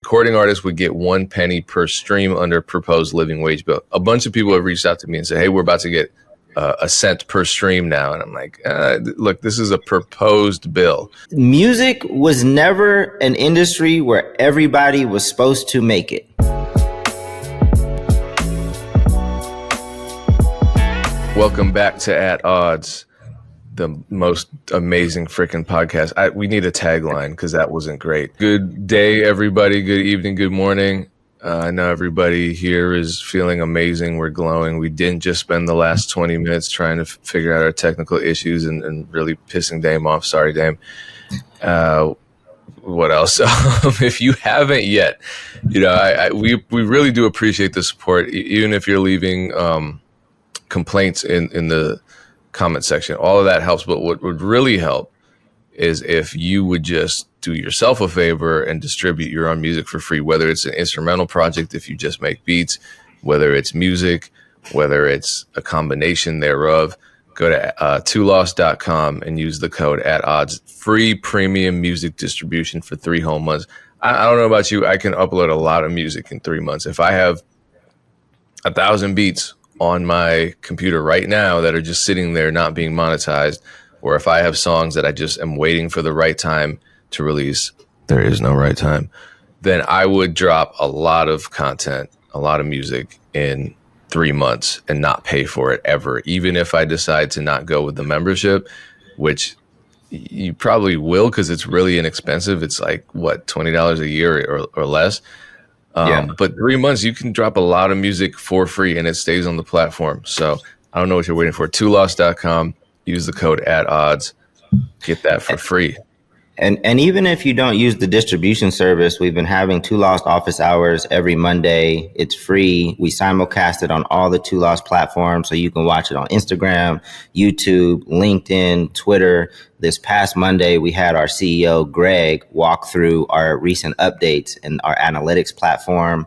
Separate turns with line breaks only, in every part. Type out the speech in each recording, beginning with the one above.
recording artists would get 1 penny per stream under proposed living wage bill. A bunch of people have reached out to me and said, hey, we're about to get a cent per stream now. And I'm like, look, this is a proposed bill.
Music was never an industry where everybody was supposed to make it.
Welcome back to At Odds, the most amazing freaking podcast. We need a tagline because that wasn't great. Good day, everybody. Good evening. Good morning. I know everybody here is feeling amazing. We're glowing. We didn't just spend the last 20 minutes trying to figure out our technical issues and really pissing Dame off. Sorry, Dame. What else? If you haven't yet, we really do appreciate the support, even if you're leaving complaints in the comment section. All of that helps, but what would really help is if you would just do yourself a favor and distribute your own music for free, whether it's an instrumental project, if you just make beats, whether it's music, whether it's a combination thereof. Go to tolost.com and use the code ATODDS. Free premium music distribution for 3 whole months. I don't know about you. I can upload a lot of music in 3 months. If I have 1,000 beats on my computer right now that are just sitting there not being monetized, or if I have songs that I just am waiting for the right time to release, there is no right time, then I would drop a lot of content, a lot of music in 3 months and not pay for it ever. Even if I decide to not go with the membership, which you probably will because it's really inexpensive. It's like, what, $20 a year or less? But 3 months, you can drop a lot of music for free and it stays on the platform. So I don't know what you're waiting for. tolost.com. Use the code ATODDS. Get that for free.
And even if you don't use the distribution service, we've been having Two Lost office hours every Monday. It's free. We simulcast it on all the Two Lost platforms, so you can watch it on Instagram, YouTube, LinkedIn, Twitter. This past Monday, we had our CEO, Greg, walk through our recent updates in our analytics platform,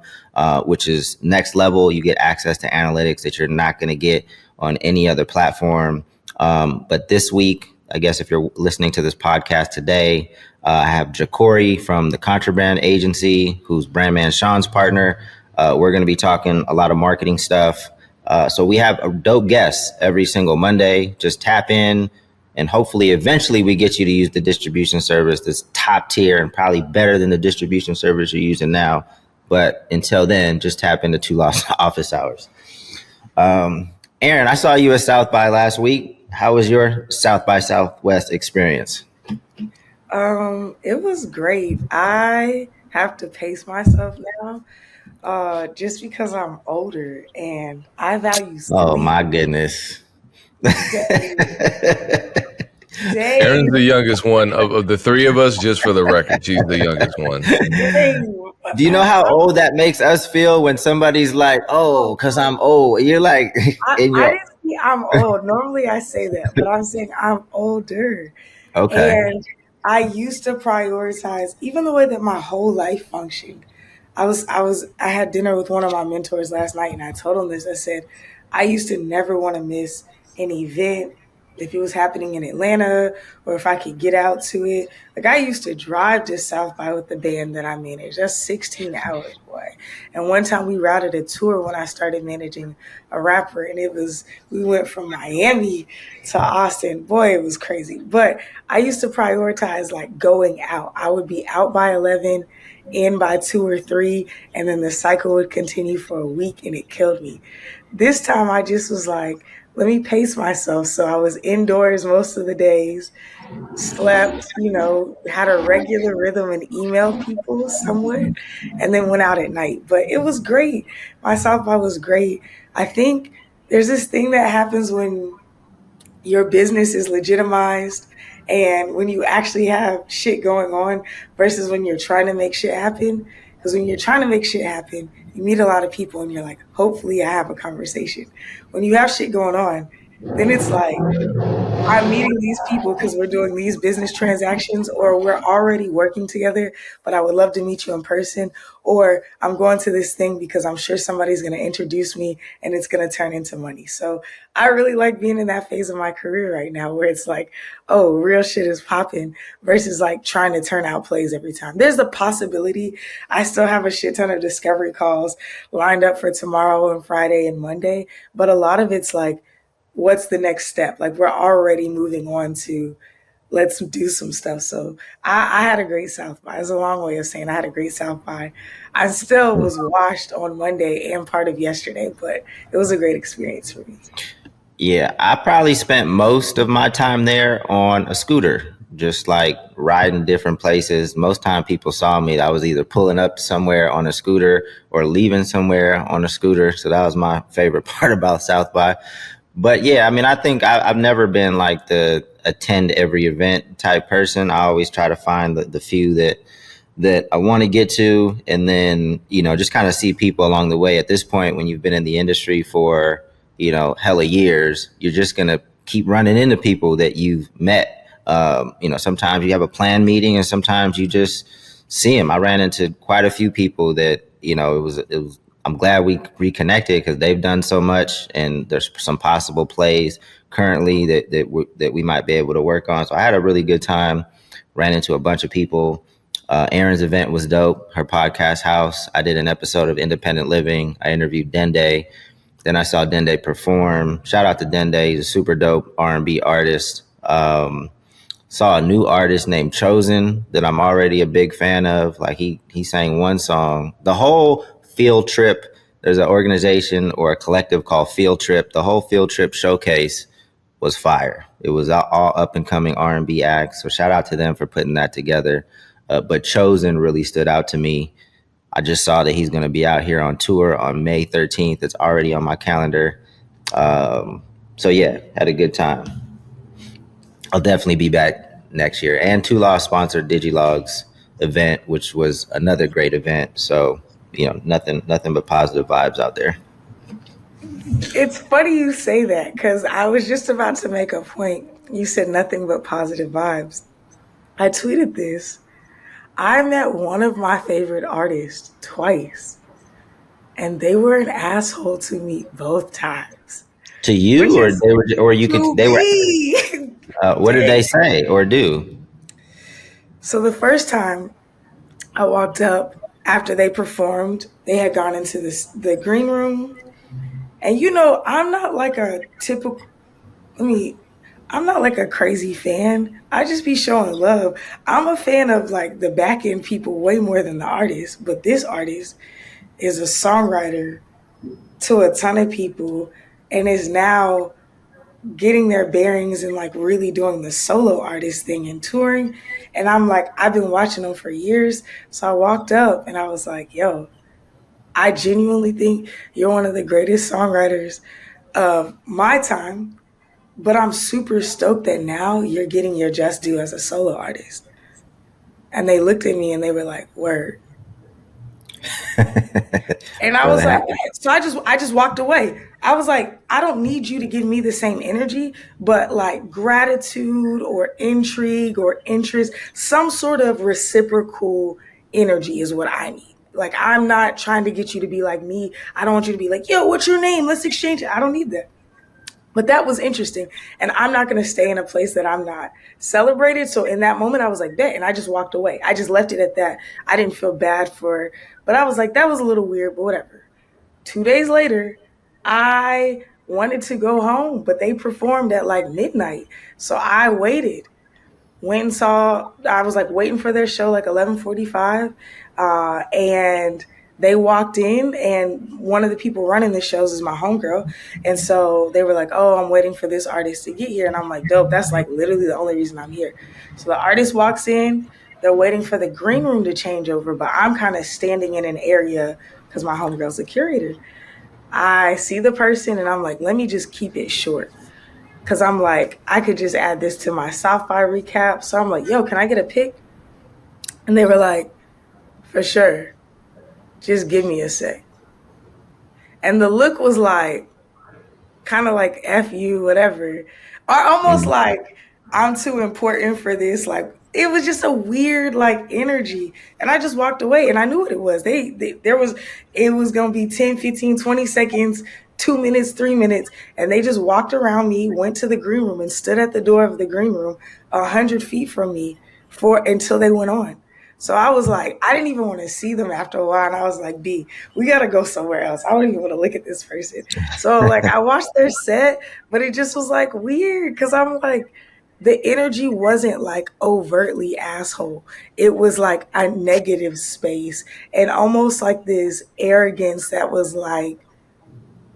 which is next level. You get access to analytics that you're not going to get on any other platform. But this week, I guess if you're listening to this podcast today, I have Jacory from the Contraband Agency, who's Brandman Sean's partner. We're going to be talking a lot of marketing stuff. So we have a dope guest every single Monday. Just tap in and hopefully eventually we get you to use the distribution service that's top tier and probably better than the distribution service you're using now. But until then, just tap into Two Lost office hours. Erinn, I saw you at South by last week. How was your South by Southwest experience?
It was great. I have to pace myself now, just because I'm older and I value sleep.
Oh my goodness.
Erinn's the youngest one of the 3 of us, just for the record. She's the youngest one.
Do you know how old that makes us feel when somebody's like, oh, because I'm old? You're like,
I didn't see I'm old. Normally I say that, but I'm saying I'm older.
Okay.
And I used to prioritize, even the way that my whole life functioned. I had dinner with one of my mentors last night and I told him this. I said, I used to never want to miss an event if it was happening in Atlanta or if I could get out to it. Like, I used to drive to South by with the band that I managed. That's 16 hours, boy. And one time we routed a tour when I started managing a rapper, and we went from Miami to Austin. Boy, it was crazy. But I used to prioritize like going out. I would be out by 11, in by 2 or 3, and then the cycle would continue for a week, and it killed me. This time I just was like, let me pace myself. So I was indoors most of the days, slept, had a regular rhythm and emailed people somewhat, and then went out at night. But it was great. My South by was great. I think there's this thing that happens when your business is legitimized and when you actually have shit going on versus when you're trying to make shit happen. Because when you're trying to make shit happen, you meet a lot of people and you're like, hopefully I have a conversation. When you have shit going on, then it's like, I'm meeting these people because we're doing these business transactions, or we're already working together, but I would love to meet you in person, or I'm going to this thing because I'm sure somebody's going to introduce me and it's going to turn into money. So I really like being in that phase of my career right now where it's like, oh, real shit is popping versus like trying to turn out plays every time. There's the possibility I still have a shit ton of discovery calls lined up for tomorrow and Friday and Monday, but a lot of it's like, what's the next step? Like we're already moving on to let's do some stuff. So I had a great South by. It's a long way of saying I had a great South by. I still was washed on Monday and part of yesterday, but it was a great experience for me.
Yeah, I probably spent most of my time there on a scooter, just like riding different places. Most time people saw me, I was either pulling up somewhere on a scooter or leaving somewhere on a scooter. So that was my favorite part about South by. But yeah, I mean, I think I've never been like the attend every event type person. I always try to find the few that I want to get to, and then, you know, just kind of see people along the way. At this point, when you've been in the industry for, you know, hella years, you're just going to keep running into people that you've met. You know, sometimes you have a planned meeting and sometimes you just see them. I ran into quite a few people that, you know, it was, I'm glad we reconnected because they've done so much and there's some possible plays currently that we might be able to work on. So I had a really good time, ran into a bunch of people. Erinn's event was dope. Her podcast house. I did an episode of Independent Living. I interviewed Dende. Then I saw Dende perform. Shout out to Dende. He's a super dope R&B artist. Saw a new artist named Chosen that I'm already a big fan of. Like he sang one song. The whole Field Trip. There's an organization or a collective called Field Trip. The whole Field Trip showcase was fire. It was all up and coming R&B acts. So shout out to them for putting that together. But Chosen really stood out to me. I just saw that he's going to be out here on tour on May 13th. It's already on my calendar. So yeah, had a good time. I'll definitely be back next year. And Two Law sponsored Digilog's event, which was another great event. So, you know, nothing but positive vibes out there.
It's funny you say that because I was just about to make a point. You said nothing but positive vibes. I tweeted this. I met one of my favorite artists twice, and they were an asshole to me both times.
To you, or they were, or you could, they were. What did they say or do?
So the first time I walked up after they performed, they had gone into the green room, and you know, I'm not like a typical. I'm not like a crazy fan. I just be showing love. I'm a fan of like the back end people way more than the artist. But this artist is a songwriter to a ton of people and is now getting their bearings and like really doing the solo artist thing and touring. And I'm like, I've been watching them for years. So I walked up and I was like, yo, I genuinely think you're one of the greatest songwriters of my time. But I'm super stoked that now you're getting your just due as a solo artist. And they looked at me and they were like, word. And I was like, so I just walked away. I was like, I don't need you to give me the same energy, but like gratitude or intrigue or interest, some sort of reciprocal energy is what I need. Like, I'm not trying to get you to be like me. I don't want you to be like, yo, what's your name? Let's exchange it. I don't need that. But that was interesting. And I'm not going to stay in a place that I'm not celebrated. So in that moment, I was like, bet. And I just walked away. I just left it at that. I didn't feel bad for, but I was like, that was a little weird, but whatever. 2 days later, I wanted to go home, but they performed at like midnight. So I waited. Went and saw, I was like waiting for their show like 11:45. And they walked in, and one of the people running the shows is my homegirl. And so they were like, oh, I'm waiting for this artist to get here. And I'm like, dope, that's like literally the only reason I'm here. So the artist walks in, they're waiting for the green room to change over, but I'm kind of standing in an area because my homegirl's the curator. I see the person and I'm like, let me just keep it short. Cause I'm like, I could just add this to my South by recap. So I'm like, yo, can I get a pic? And they were like, for sure. Just give me a sec. And the look was like, kind of like F you, whatever. Or almost like I'm too important for this. Like it was just a weird like energy. And I just walked away and I knew what it was. It was gonna be 10, 15, 20 seconds, 2 minutes, 3 minutes. And they just walked around me, went to the green room and stood at the door of the green room 100 feet from me for until they went on. So I was like, I didn't even want to see them after a while. And I was like, B, we got to go somewhere else. I don't even want to look at this person. So like I watched their set, but it just was like weird because I'm like, the energy wasn't like overtly asshole. It was like a negative space and almost like this arrogance that was like,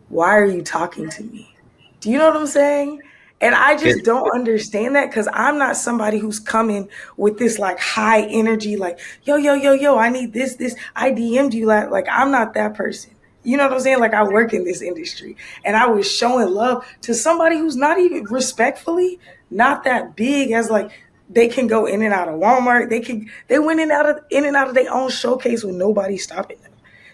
why are you talking to me? Do you know what I'm saying? And I just don't understand that because I'm not somebody who's coming with this like high energy, like, yo, yo, yo, yo, I need this. I DM'd you like I'm not that person. You know what I'm saying? Like I work in this industry and I was showing love to somebody who's not even respectfully, not that big as like they can go in and out of Walmart. They went in and out of their own showcase with nobody stopping them.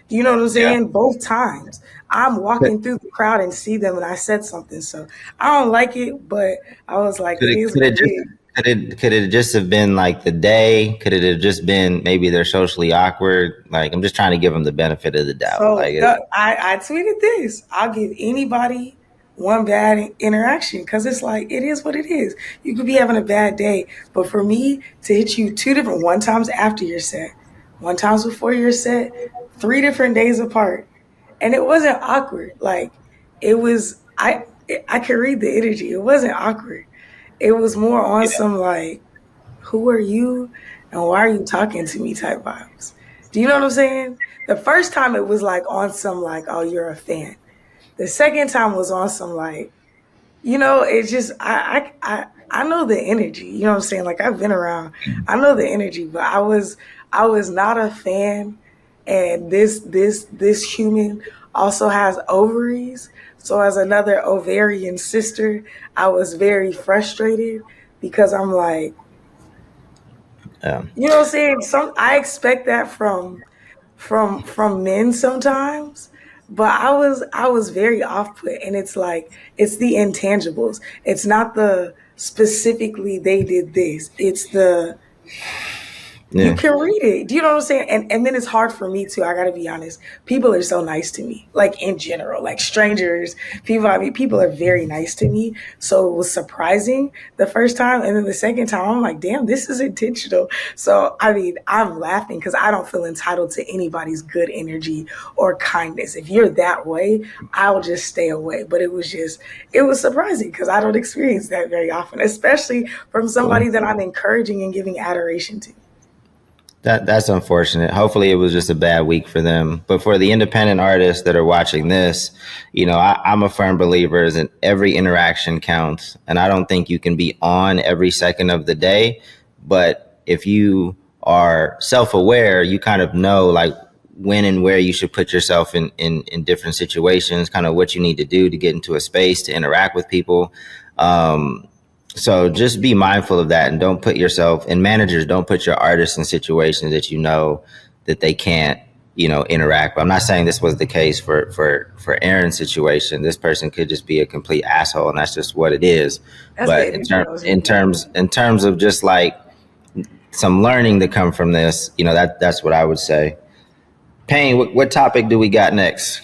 You know what I'm saying?
Yeah.
Both times. I'm walking through the crowd and see them and I said something. So I don't like it, but I was like,
Could
it
it,
is
could
what
it
it
just
is.
could it just have been like the day? Could it have just been maybe they're socially awkward? Like I'm just trying to give them the benefit of the doubt.
So
Like
I tweeted this. I'll give anybody one bad interaction because it's like it is what it is. You could be having a bad day, but for me to hit you two different one times after your set, one times before your set, 3 different days apart, and it wasn't awkward. Like it was, I could read the energy. It wasn't awkward. It was more on some like, who are you and why are you talking to me type vibes. Do you know what I'm saying? The first time it was like on some like, oh, you're a fan. The second time was on some like, it's just I know the energy. You know what I'm saying? Like I've been around. I know the energy, but I was not a fan. And this human also has ovaries. So as another ovarian sister, I was very frustrated because I'm like, you know what I'm saying? I expect that from men sometimes, but I was very off put, and it's like it's the intangibles. It's not the specifically they did this. It's the you
yeah.
can read it. Do you know what I'm saying? And then it's hard for me too. I gotta be honest. People are so nice to me. Like in general. Like strangers, people are very nice to me. So it was surprising the first time. And then the second time I'm like, damn, this is intentional. So I mean, I'm laughing because I don't feel entitled to anybody's good energy or kindness. If you're that way, I'll just stay away. But it was surprising because I don't experience that very often, especially from somebody that I'm encouraging and giving adoration to.
That's unfortunate. Hopefully, it was just a bad week for them. But for the independent artists that are watching this, I'm a firm believer in every interaction counts, and I don't think you can be on every second of the day. But if you are self-aware, you kind of know like when and where you should put yourself in different situations, kind of what you need to do to get into a space to interact with people. So just be mindful of that and don't put yourself, and managers, don't put your artists in situations that that they can't, interact. But I'm not saying this was the case for Erinn's situation. This person could just be a complete asshole and that's just what it is.
That's
But in terms of just like some learning to come from this, that's what I would say. Payne, what topic do we got next?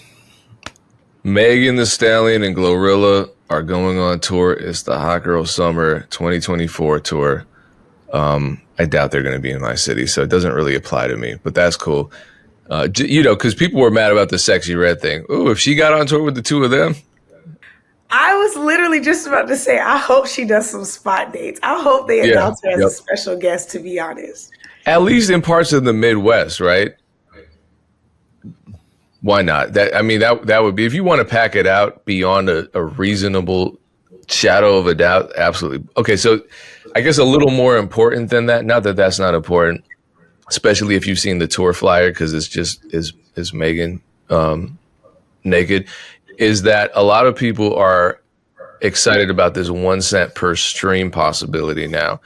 Megan Thee Stallion and Glorilla are going on tour. It's the Hot Girl Summer 2024 tour. I doubt they're going to be in my city, so it doesn't really apply to me, but that's cool. Because people were mad about the Sexy Red thing. Ooh, if she got on tour with the two of them.
I was literally just about to say, I hope she does some spot dates. I hope they announce her as a special guest, to be honest.
At least in parts of the Midwest, right? Why not? That would be, if you want to pack it out beyond a reasonable shadow of a doubt, absolutely. Okay, so I guess a little more important than that, not that that's not important, especially if you've seen the tour flyer, because it's just is Megan naked, is that a lot of people are excited about this 1 cent per stream possibility now.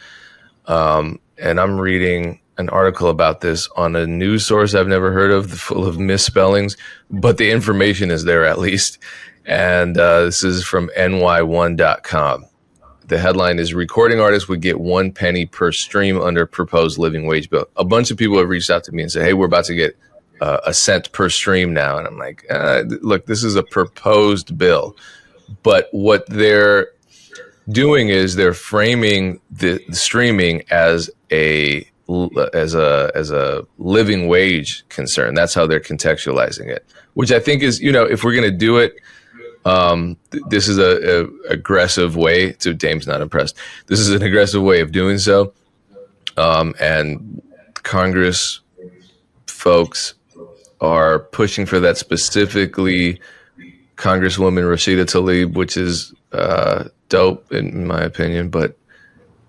And I'm reading, an article about this on a news source I've never heard of, full of misspellings, but the information is there at least. And this is from ny1.com. The headline is recording artists would get 1 penny per stream under proposed living wage bill. A bunch of people have reached out to me and said, hey, we're about to get a cent per stream now. And I'm like, look, this is a proposed bill. But what they're doing is they're framing the streaming as a living wage concern. That's how they're contextualizing it, which I think is, if we're going to do it, this is a aggressive way to Dame's not impressed. This is an aggressive way of doing so. And Congress folks are pushing for that, specifically Congresswoman Rashida Tlaib, which is dope in my opinion, but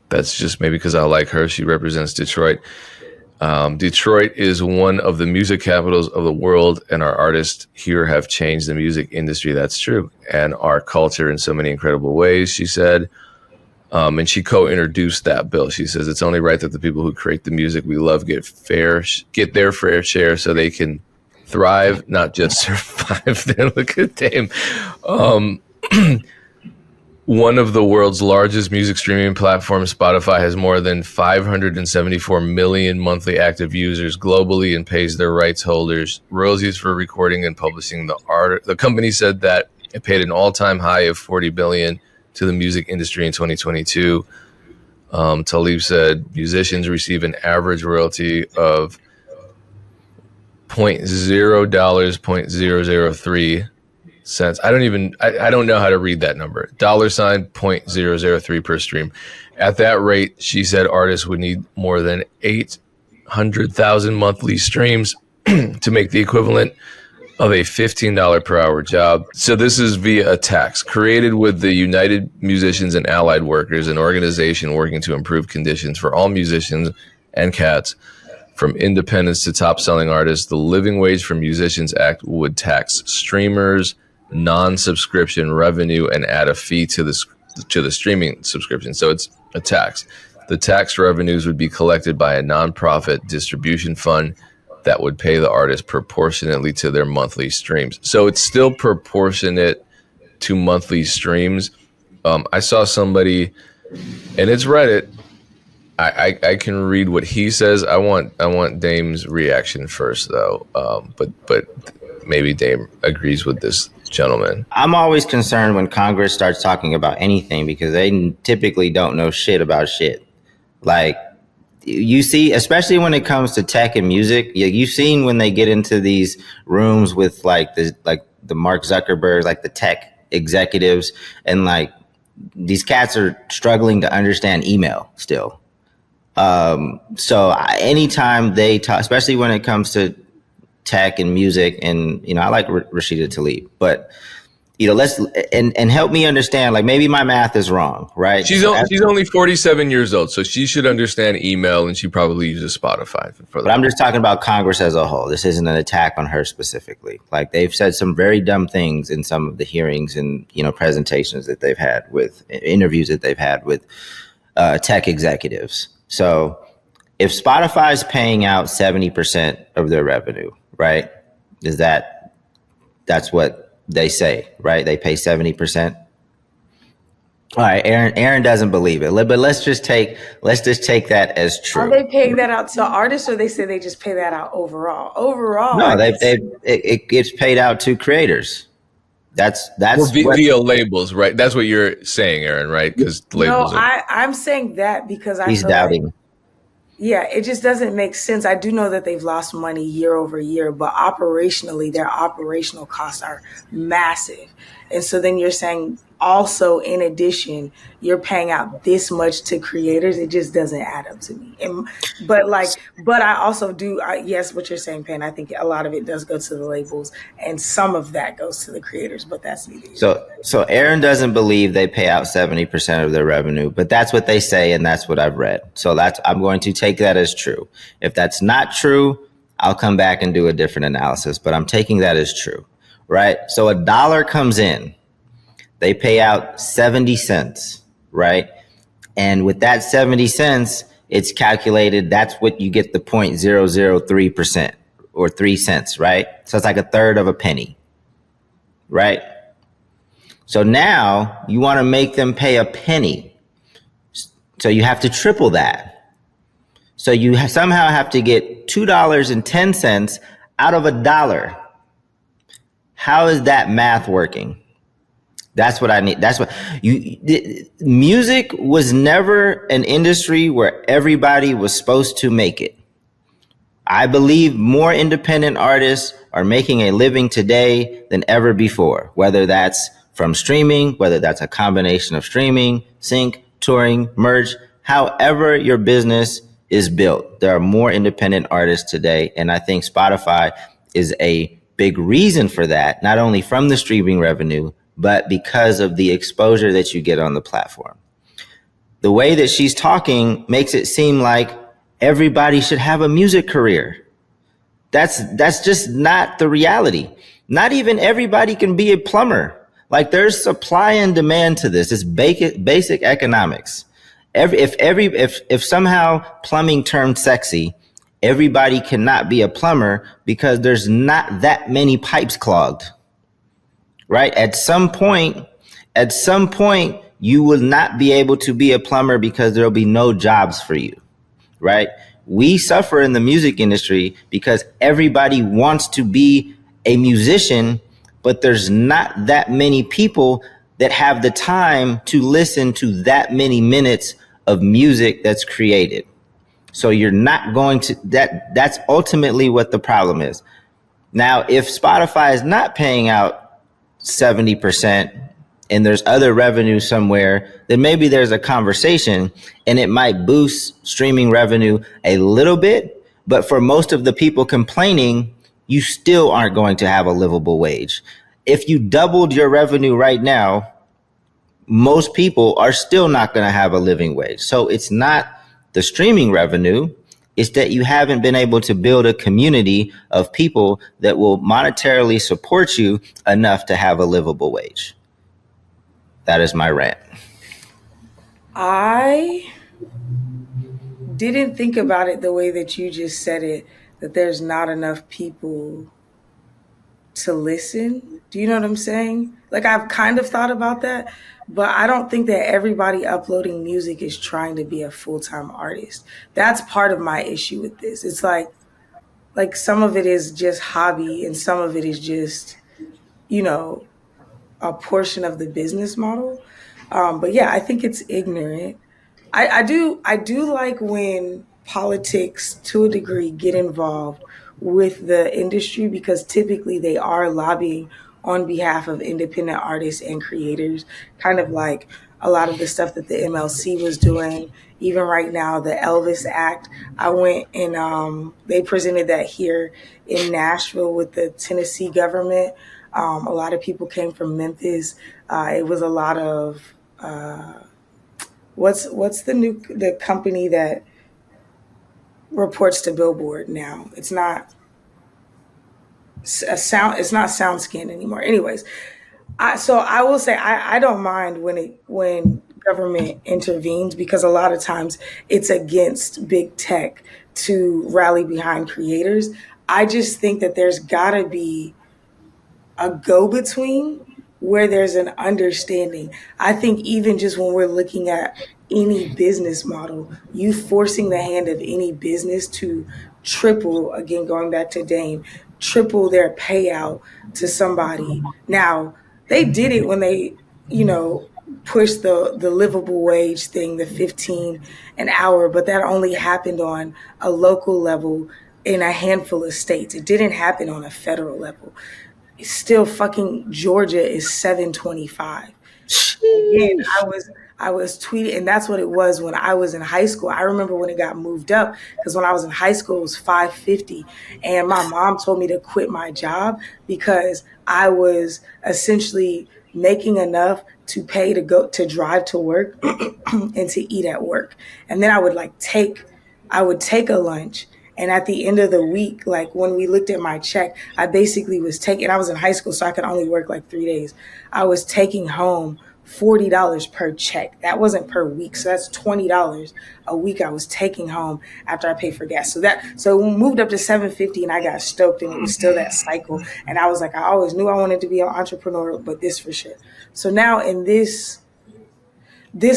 that's just maybe because I like her. She represents Detroit. Detroit is one of the music capitals of the world, and our artists here have changed the music industry. That's true. And our culture in so many incredible ways, she said. And she co-introduced that bill. She says it's only right that the people who create the music we love get their fair share so they can thrive, not just survive. Then look at Dame. One of the world's largest music streaming platforms, Spotify, has more than 574 million monthly active users globally and pays their rights holders royalties for recording and publishing the art. The company said that it paid an all-time high of $40 billion to the music industry in 2022. Tlaib said musicians receive an average royalty of $0.003 cents. I don't know how to read that number. $0.003 per stream. At that rate, she said artists would need more than 800,000 monthly streams to make the equivalent of a $15 per hour job. So this is via a tax created with the United Musicians and Allied Workers, an organization working to improve conditions for all musicians and cats. From independents to top-selling artists, the Living Wage for Musicians Act would tax streamers, non-subscription revenue, and add a fee to the streaming subscription. So it's a tax. The tax revenues would be collected by a nonprofit distribution fund that would pay the artist proportionately to their monthly streams. So it's still proportionate to monthly streams. I saw somebody, and it's Reddit. I can read what he says. I want Dame's reaction first, though. But maybe Dame agrees with this gentleman.
I'm always concerned when Congress starts talking about anything because they typically don't know shit about shit. Like, you see, especially when it comes to tech and music, you've seen when they get into these rooms with the Mark Zuckerberg, like the tech executives, and like these cats are struggling to understand email still. So anytime they talk, especially when it comes to tech and music, and I like Rashida Tlaib, but let's and help me understand. Like, maybe my math is wrong, right?
She's only 47 years old, so she should understand email, and she probably uses Spotify for that.
But I'm just talking about Congress as a whole. This isn't an attack on her specifically. Like, they've said some very dumb things in some of the hearings and presentations that they've had with interviews that they've had with tech executives. So if Spotify's paying out 70% of their revenue, right? That's what they say, right? They pay 70%. All right, Erinn doesn't believe it, but let's just take that as true.
Are they paying that out to artists, or they say they just pay that out overall? Overall,
no, it gets paid out to creators. That's
via labels, right? That's what you're saying, Erinn, right? Because labels.
No, I'm saying that because
he's doubting.
Yeah, it just doesn't make sense. I do know that they've lost money year over year, but operationally, their operational costs are massive. And so then you're saying also, in addition, you're paying out this much to creators. It just doesn't add up to me. But I also do, yes, what you're saying, Payne, I think a lot of it does go to the labels and some of that goes to the creators, but that's neither.
So Erinn doesn't believe they pay out 70% of their revenue, but that's what they say, and that's what I've read. So I'm going to take that as true. If that's not true, I'll come back and do a different analysis, but I'm taking that as true, right? So $1 comes in. They pay out 70 cents, right? And with that 70 cents, it's calculated. That's what you get, the 0.003% or 3 cents, right? So it's like a third of a penny, right? So now you want to make them pay a penny. So you have to triple that. So you somehow have to get $2.10 out of $1. How is that math working? That's what I need. That's what music was never an industry where everybody was supposed to make it. I believe more independent artists are making a living today than ever before, whether that's from streaming, whether that's a combination of streaming, sync, touring, merch, however your business is built. There are more independent artists today, and I think Spotify is a big reason for that, not only from the streaming revenue, but because of the exposure that you get on the platform. The way that she's talking makes it seem like everybody should have a music career. That's just not the reality. Not even everybody can be a plumber. Like, there's supply and demand to this. It's basic economics. If somehow plumbing turned sexy, everybody cannot be a plumber because there's not that many pipes clogged. Right? At some point, you will not be able to be a plumber because there'll be no jobs for you. Right? We suffer in the music industry because everybody wants to be a musician, but there's not that many people that have the time to listen to that many minutes of music that's created. So you're not going to, that's ultimately what the problem is. Now, if Spotify is not paying out 70% and there's other revenue somewhere, then maybe there's a conversation and it might boost streaming revenue a little bit. But for most of the people complaining, you still aren't going to have a livable wage. If you doubled your revenue right now, most people are still not going to have a living wage. So it's not the streaming revenue. It's that you haven't been able to build a community of people that will monetarily support you enough to have a livable wage. That is my rant.
I didn't think about it the way that you just said it, that there's not enough people to listen. Do you know what I'm saying? Like, I've kind of thought about that, but I don't think that everybody uploading music is trying to be a full-time artist. That's part of my issue with this. It's like some of it is just hobby and some of it is just, you know, a portion of the business model. But yeah, I think it's ignorant. I do like when politics, to a degree, get involved with the industry, because typically they are lobbying on behalf of independent artists and creators, kind of like a lot of the stuff that the MLC was doing. Even right now, the Elvis Act, I went and they presented that here in Nashville with the Tennessee government. A lot of people came from Memphis. It was a lot of what's the company that reports to Billboard now? It's not SoundScan anymore. Anyways, so I will say I don't mind when government intervenes, because a lot of times it's against big tech to rally behind creators. I just think that there's got to be a go-between where there's an understanding. I think even just when we're looking at any business model, you forcing the hand of any business to triple, again, going back to Dame, triple their payout to somebody. Now, they did it when they, pushed the livable wage thing, the 15 an hour, but that only happened on a local level in a handful of states. It didn't happen on a federal level. Still, fucking Georgia is $7.25. Again, I was tweeting, and that's what it was when I was in high school. I remember when it got moved up, because when I was in high school it was $5.50, and my mom told me to quit my job because I was essentially making enough to pay to drive to work and to eat at work. And then I would take a lunch. And at the end of the week, like when we looked at my check, I basically was I was in high school, so I could only work like 3 days. I was taking home $40 per check. That wasn't per week. So that's $20 a week I was taking home after I paid for gas. So we moved up to $750 and I got stoked, and it was still that cycle. And I was like, I always knew I wanted to be an entrepreneur, but this for sure. So now in this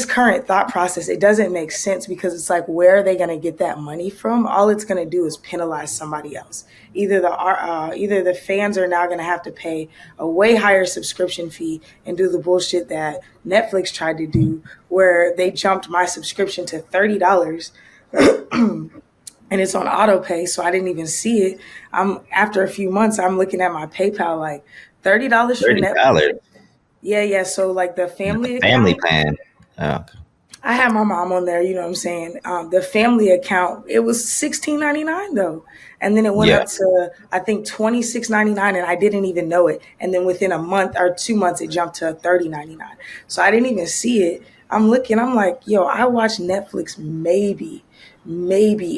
current thought process, it doesn't make sense, because it's like, where are they going to get that money from? All it's going to do is penalize somebody else. Either the fans are now going to have to pay a way higher subscription fee and do the bullshit that Netflix tried to do, where they jumped my subscription to $30 and it's on auto pay, so I didn't even see it. After a few months, I'm looking at my PayPal like $30 for Netflix. Yeah. So like the family
plan. Oh.
I had my mom on there, you know what I'm saying? The family account, it was $16.99 though. And then it went up to, I think, $26.99, and I didn't even know it. And then within a month or 2 months, it jumped to $30.99. So I didn't even see it. I'm looking, I'm like, yo, I watch Netflix maybe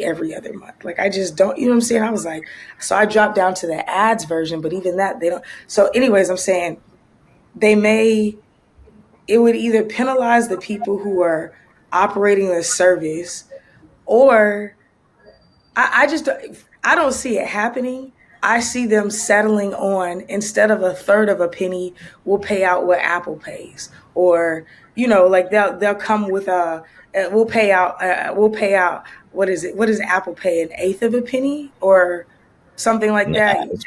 every other month. Like, I just don't, you know what I'm saying? I was like, so I dropped down to the ads version, but even that, they don't. So anyways, I'm saying it would either penalize the people who are operating the service, or I don't see it happening. I see them settling on, instead of a third of a penny, we'll pay out what Apple pays, or, you know, like they'll come with we'll pay out, what is it? What does Apple pay? An eighth of a penny or something like that?
It's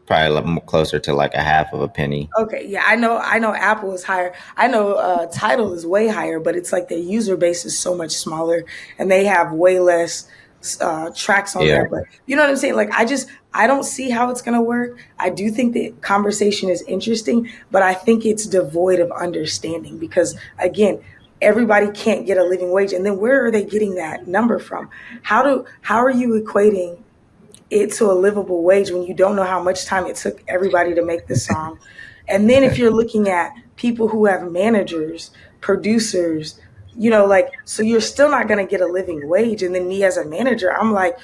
probably a lot more closer to like a half of a penny.
Okay, yeah, I know Apple is higher. I know Tidal is way higher, but it's like their user base is so much smaller, and they have way less tracks on there. But you know what I'm saying? Like, I don't see how it's gonna work. I do think the conversation is interesting, but I think it's devoid of understanding, because again, everybody can't get a living wage, and then where are they getting that number from? How are you equating it to a livable wage when you don't know how much time it took everybody to make the song? And then if you're looking at people who have managers, producers, you know, like, so you're still not going to get a living wage. And then me as a manager, I'm like,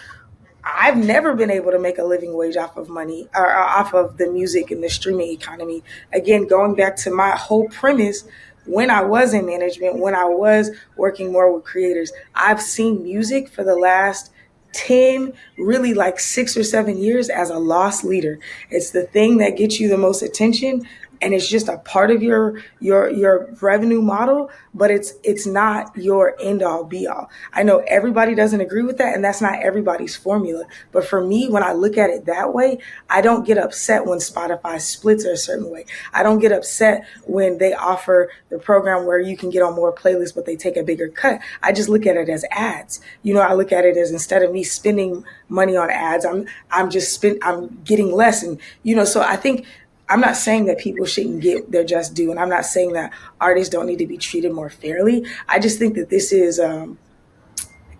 I've never been able to make a living wage off of money, or off of the music and the streaming economy. Again, going back to my whole premise, when I was in management, when I was working more with creators, I've seen music for the last 10, really like 6 or 7 years as a loss leader. It's the thing that gets you the most attention, and it's just a part of your revenue model, but it's not your end all be all. I know everybody doesn't agree with that, and that's not everybody's formula. But for me, when I look at it that way, I don't get upset when Spotify splits a certain way. I don't get upset when they offer the program where you can get on more playlists, but they take a bigger cut. I just look at it as ads. You know, I look at it as, instead of me spending money on ads, I'm getting less. And, you know, so I think, I'm not saying that people shouldn't get their just due, and I'm not saying that artists don't need to be treated more fairly. I just think that this is,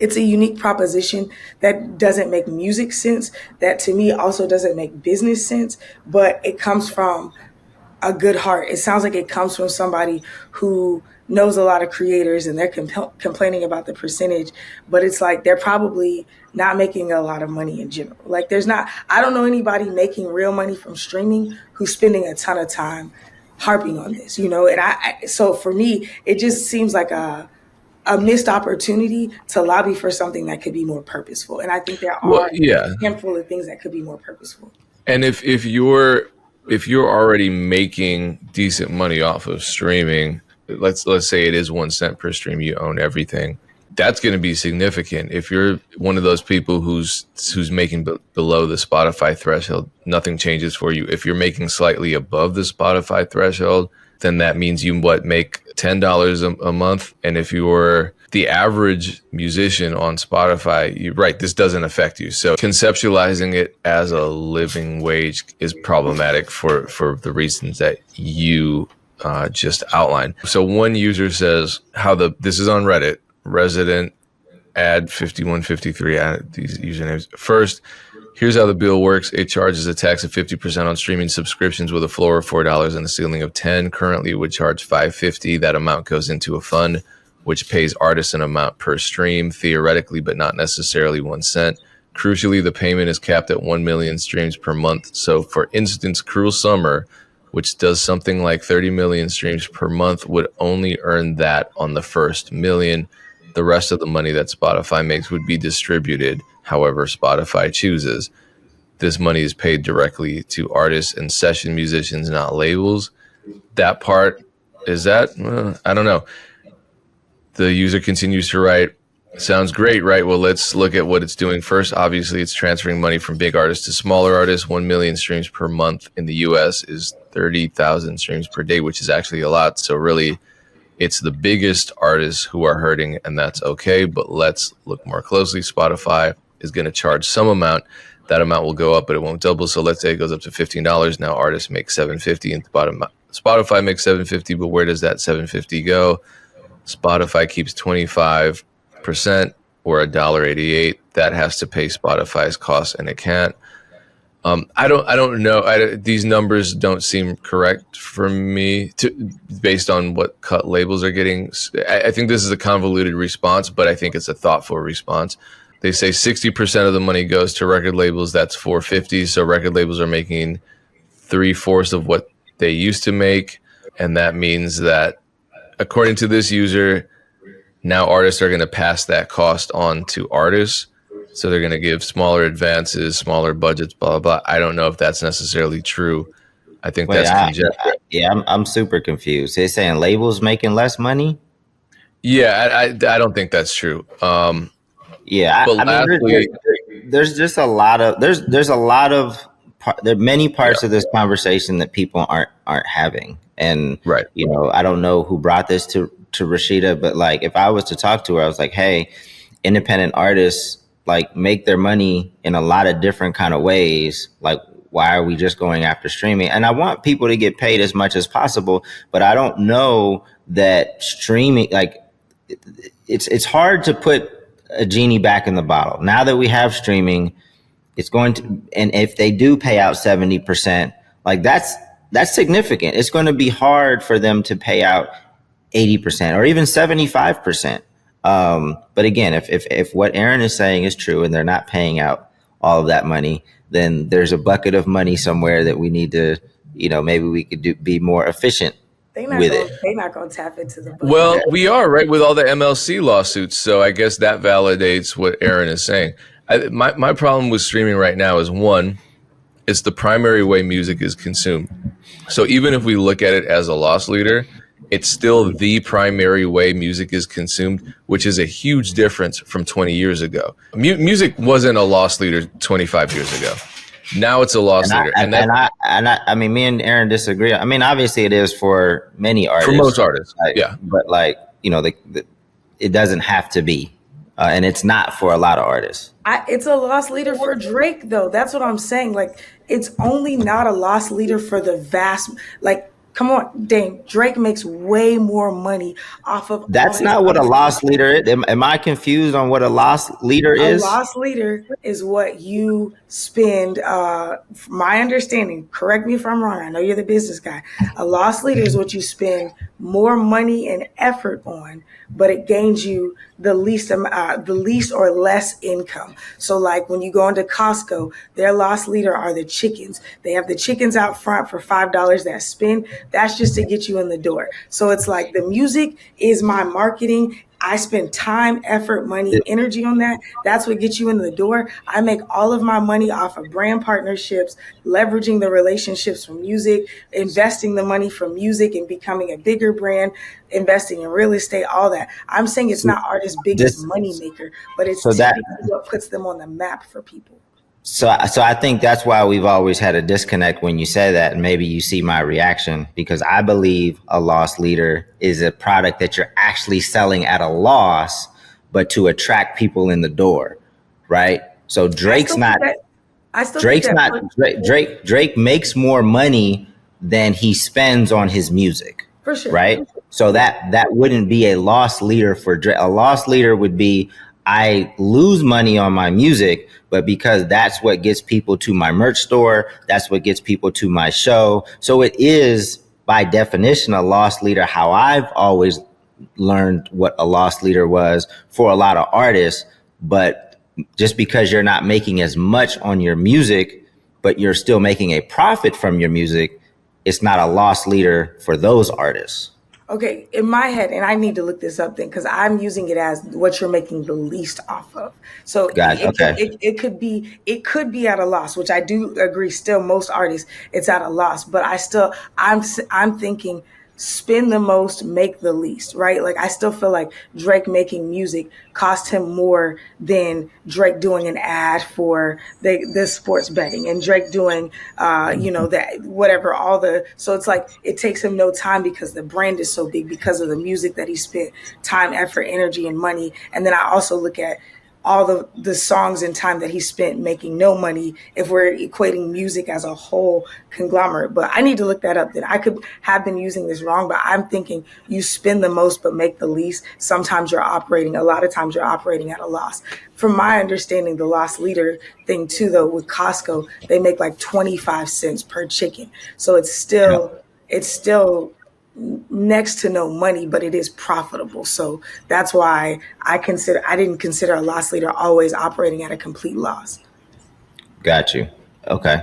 it's a unique proposition that doesn't make music sense, that to me also doesn't make business sense, but it comes from a good heart. It sounds like it comes from somebody who knows a lot of creators, and they're complaining about the percentage, but it's like they're probably not making a lot of money in general. Like, I don't know anybody making real money from streaming who's spending a ton of time harping on this, you know? And so for me, it just seems like a missed opportunity to lobby for something that could be more purposeful. And I think there are a handful of things that could be more purposeful.
And if you're already making decent money off of streaming, let's say it is 1 cent per stream, you own everything, that's going to be significant. If you're one of those people who's making below the Spotify threshold, nothing changes for you. If you're making slightly above the Spotify threshold, then that means you make $10 a month. And if you're the average musician on Spotify, you're right, this doesn't affect you. So conceptualizing it as a living wage is problematic for the reasons that you just outlined. So one user says this is on Reddit, resident ad 5153, these usernames. First, here's how the bill works. It charges a tax of 50% on streaming subscriptions with a floor of $4 and a ceiling of $10. Currently, it would charge $5.50. That amount goes into a fund, which pays artists an amount per stream, theoretically, but not necessarily 1 cent. Crucially, the payment is capped at 1 million streams per month. So, for instance, Cruel Summer which does something like 30 million streams per month, would only earn that on the first million. The rest of the money that Spotify makes would be distributed however Spotify chooses. This money is paid directly to artists and session musicians, not labels. That part, is that? I don't know. The user continues to write, sounds great, right? Well, let's look at what it's doing first. Obviously, it's transferring money from big artists to smaller artists. 1 million streams per month in the US is 30,000 streams per day, which is actually a lot. So really, it's the biggest artists who are hurting, and that's okay. But let's look more closely. Spotify is going to charge some amount. That amount will go up, but it won't double. So let's say it goes up to $15. Now artists make $7.50 and Spotify makes $7.50, but where does that $7.50 go? Spotify keeps 25% or $1.88. That has to pay Spotify's costs, and it can't. I don't know. These numbers don't seem correct for me based on what cut labels are getting. I think this is a convoluted response, but I think it's a thoughtful response. They say 60% of the money goes to record labels. That's $4.50. So record labels are making 3/4 of what they used to make. And that means that, according to this user, now artists are going to pass that cost on to artists. So they're going to give smaller advances, smaller budgets, blah, blah, blah. I don't know if that's necessarily true. I think that's conjecture.
I'm super confused. They're saying labels making less money?
Yeah, I don't think that's true.
Yeah, there's just a lot of there are many parts of this conversation that people aren't having, and
right.
I don't know who brought this to Rashida, but like if I was to talk to her, I was like, hey, independent artists like make their money in a lot of different kind of ways. Like, why are we just going after streaming? And I want people to get paid as much as possible, but I don't know that streaming, like it's hard to put a genie back in the bottle. Now that we have streaming, it's going to, and if they do pay out 70%, like that's significant. It's going to be hard for them to pay out 80% or even 75%. But again, if what Erinn is saying is true and they're not paying out all of that money, then there's a bucket of money somewhere that we need to, maybe we could be more efficient.
They're not going to tap into the budget.
Well, we are, right, with all the MLC lawsuits. So I guess that validates what Erinn is saying. My problem with streaming right now is, one, it's the primary way music is consumed. So even if we look at it as a loss leader, it's still the primary way music is consumed, which is a huge difference from 20 years ago. Music wasn't a loss leader 25 years ago. Now it's a loss leader.
I mean, me and Erinn disagree. I mean, obviously it is for many artists.
For most artists, yeah.
But it doesn't have to be. And it's not for a lot of artists.
It's a loss leader for Drake, though. That's what I'm saying. Like, it's only not a loss leader for the vast, like, come on, Dame. Drake makes way more money off of.
That's not what a loss leader is. Am I confused on what a loss leader is?
A loss leader is what you spend. My understanding, correct me if I'm wrong. I know you're the business guy. A loss leader is what you spend more money and effort on, but it gains you the least or less income. So like when you go into Costco, their loss leader are the chickens. They have the chickens out front for $5 that spin. That's just to get you in the door. So it's like the music is my marketing. I spend time, effort, money, energy on that. That's what gets you in the door. I make all of my money off of brand partnerships, leveraging the relationships from music, investing the money from music and becoming a bigger brand, investing in real estate, all that. I'm saying it's not artists' biggest money maker, but it's what puts them on the map for people.
So I think that's why we've always had a disconnect when you say that, and maybe you see my reaction, because I believe a loss leader is a product that you're actually selling at a loss, but to attract people in the door, right? So Drake makes more money than he spends on his music,
for sure,
right? So that wouldn't be a loss leader for Drake. A loss leader would be, I lose money on my music, but because that's what gets people to my merch store, that's what gets people to my show. So it is, by definition, a loss leader, how I've always learned what a loss leader was for a lot of artists. But just because you're not making as much on your music, but you're still making a profit from your music, it's not a loss leader for those artists.
Okay, in my head, and I need to look this up then because I'm using it as what you're making the least off of. So
Okay.
it could be at a loss, which I do agree. Still, most artists it's at a loss, but I'm thinking spend the most, make the least, right? Like I still feel like Drake making music cost him more than Drake doing an ad for the sports betting and Drake doing, that whatever, so it's like, it takes him no time because the brand is so big because of the music that he spent time, effort, energy, and money. And then I also look at all the songs and time that he spent making no money if we're equating music as a whole conglomerate. But I need to look that up. Then I could have been using this wrong, but I'm thinking you spend the most but make the least. A lot of times you're operating at a loss. From my understanding, the loss leader thing too, though, with Costco, they make like 25 cents per chicken. So it's still next to no money, but it is profitable. So that's why I didn't consider a loss leader always operating at a complete loss.
Got you. Okay.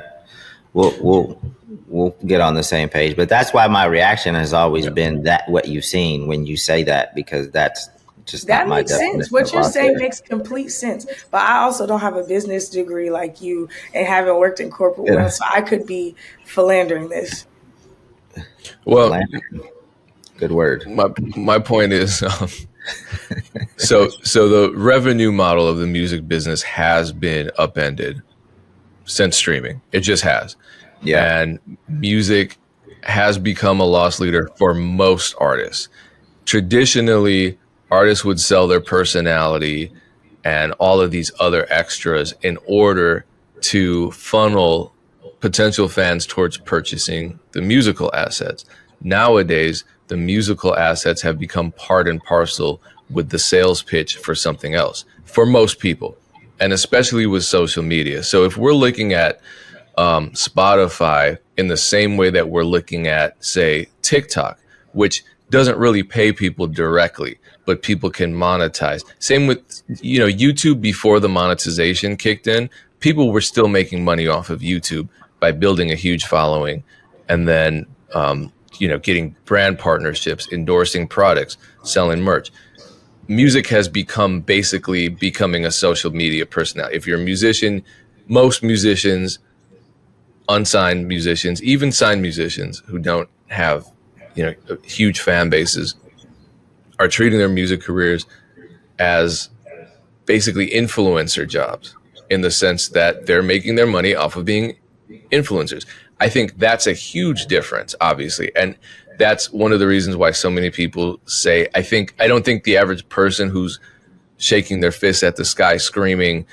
We'll get on the same page, but that's why my reaction has always been that what you've seen when you say that, because that's just
that
not my
makes sense. What you're saying makes complete sense. But I also don't have a business degree like you and haven't worked in corporate world, so I could be philandering this.
Well,
good word.
My point is, so the revenue model of the music business has been upended since streaming. It just has. Yeah. And music has become a loss leader for most artists. Traditionally, artists would sell their personality and all of these other extras in order to funnel potential fans towards purchasing the musical assets. Nowadays, the musical assets have become part and parcel with the sales pitch for something else for most people, and especially with social media. So if we're looking at Spotify in the same way that we're looking at, say, TikTok, which doesn't really pay people directly, but people can monetize. Same with, YouTube. Before the monetization kicked in, people were still making money off of YouTube by building a huge following and then, getting brand partnerships, endorsing products, selling merch. Music has basically becoming a social media personality. If you're a musician, most musicians, unsigned musicians, even signed musicians who don't have, huge fan bases, are treating their music careers as basically influencer jobs, in the sense that they're making their money off of being influencers. I think that's a huge difference, obviously. And that's one of the reasons why so many people say, I don't think the average person who's shaking their fist at the sky screaming,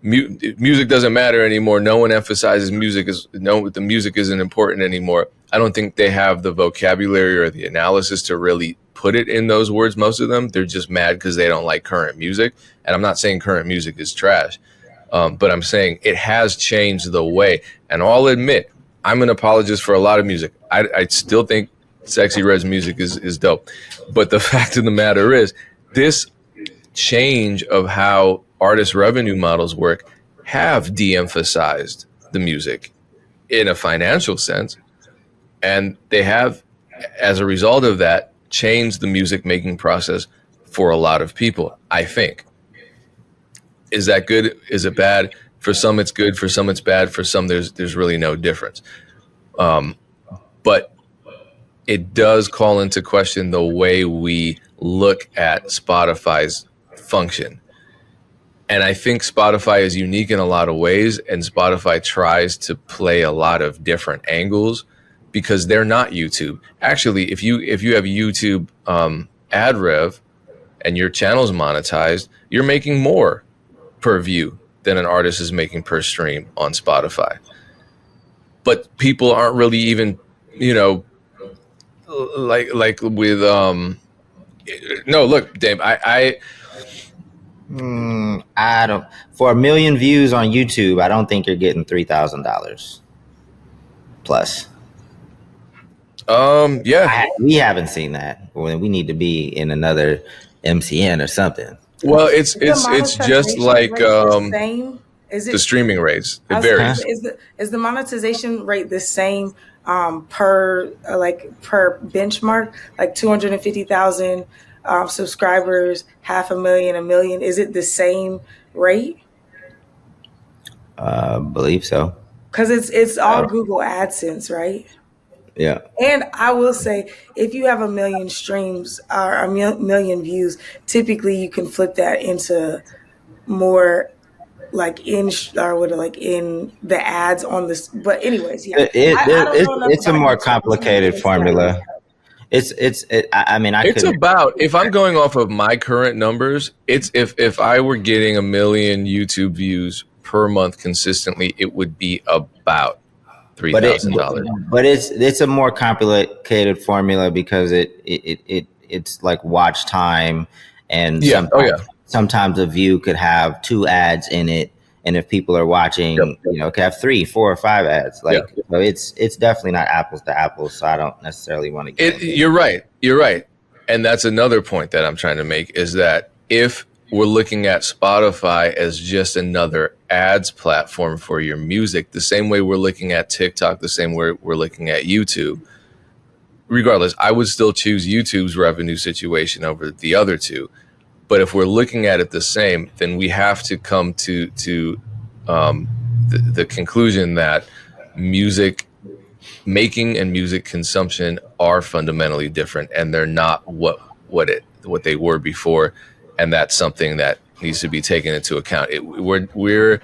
music doesn't matter anymore, no one emphasizes the music isn't important anymore. I don't think they have the vocabulary or the analysis to really put it in those words. Most of them, they're just mad because they don't like current music. And I'm not saying current music is trash, but I'm saying it has changed the way. And I'll admit, I'm an apologist for a lot of music. I still think Sexy Red's music is dope. But the fact of the matter is, this change of how artist revenue models work have de-emphasized the music in a financial sense. And they have, as a result of that, changed the music making process for a lot of people, I think. Is that good? Is it bad? For some it's good, for some it's bad, for some there's really no difference. But it does call into question the way we look at Spotify's function. And I think Spotify is unique in a lot of ways, and Spotify tries to play a lot of different angles because they're not YouTube. Actually, if you have YouTube ad rev and your channel's monetized, you're making more per view than an artist is making per stream on Spotify. But people aren't really even, like with no, look, Dave, I
don't, for 1 million views on YouTube, I don't think you're getting $3,000 plus.
Yeah,
we haven't seen that. We need to be in another MCN or something.
Well, it's just like
Is it
the streaming rates? It varies.
Is the monetization rate the same per benchmark, like 250,000 subscribers, 500,000, 1 million. Is it the same rate?
Believe so.
Because it's all Google AdSense, right?
Yeah.
And I will say, if you have 1 million streams or a million views, typically you can flip that into more like in the ads on this. But anyways, yeah, I don't know enough
It's a
about
more
YouTube to make
complicated
this statement.
formula. I mean, I
It's
couldn't.
about, if I'm going off of my current numbers, it's if I were getting 1 million YouTube views per month consistently, it would be about $3,000.
But it's a more complicated formula because it's like watch time, and
Yeah. Oh yeah.
sometimes a view could have 2 ads in it, and if people are watching,
Yep.
it could have 3, 4, or 5 ads. Like,
Yeah.
so it's definitely not apples to apples. So I don't necessarily want to get.
You're right. You're right. And that's another point that I'm trying to make is that if we're looking at Spotify as just another ads platform for your music, the same way we're looking at TikTok, the same way we're looking at YouTube, regardless, I would still choose YouTube's revenue situation over the other two. But if we're looking at it the same, then we have to come to the conclusion that music making and music consumption are fundamentally different, and they're not what they were before, and that's something that needs to be taken into account. We're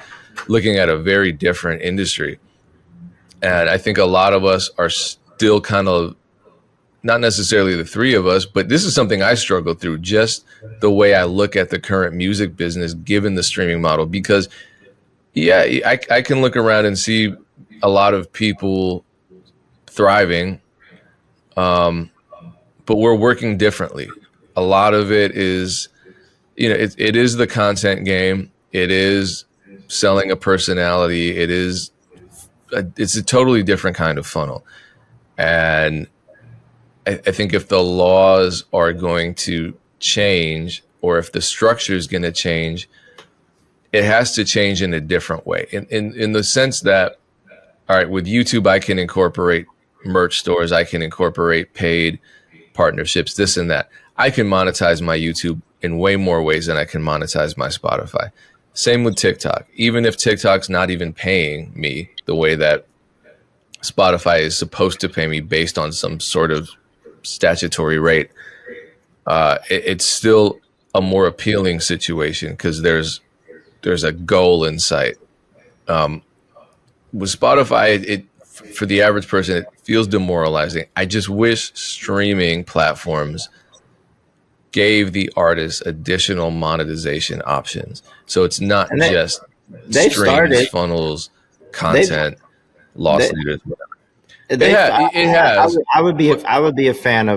looking at a very different industry, and I think a lot of us are still kind of, not necessarily the three of us, but this is something I struggle through, just the way I look at the current music business given the streaming model. Because yeah, I can look around and see a lot of people thriving, but we're working differently. A lot of it is, it is the content game. It is selling a personality. It's a totally different kind of funnel. And I think if the laws are going to change, or if the structure is going to change, it has to change in a different way. In the sense that, all right, with YouTube, I can incorporate merch stores, I can incorporate paid partnerships, this and that. I can monetize my YouTube in way more ways than I can monetize my Spotify. Same with TikTok. Even if TikTok's not even paying me the way that Spotify is supposed to pay me based on some sort of statutory rate, it's still a more appealing situation because there's a goal in sight. With Spotify, for the average person, it feels demoralizing. I just wish streaming platforms gave the artists additional monetization options, so it's not just streams, funnels, content, loss leaders, whatever. It has.
I would be a fan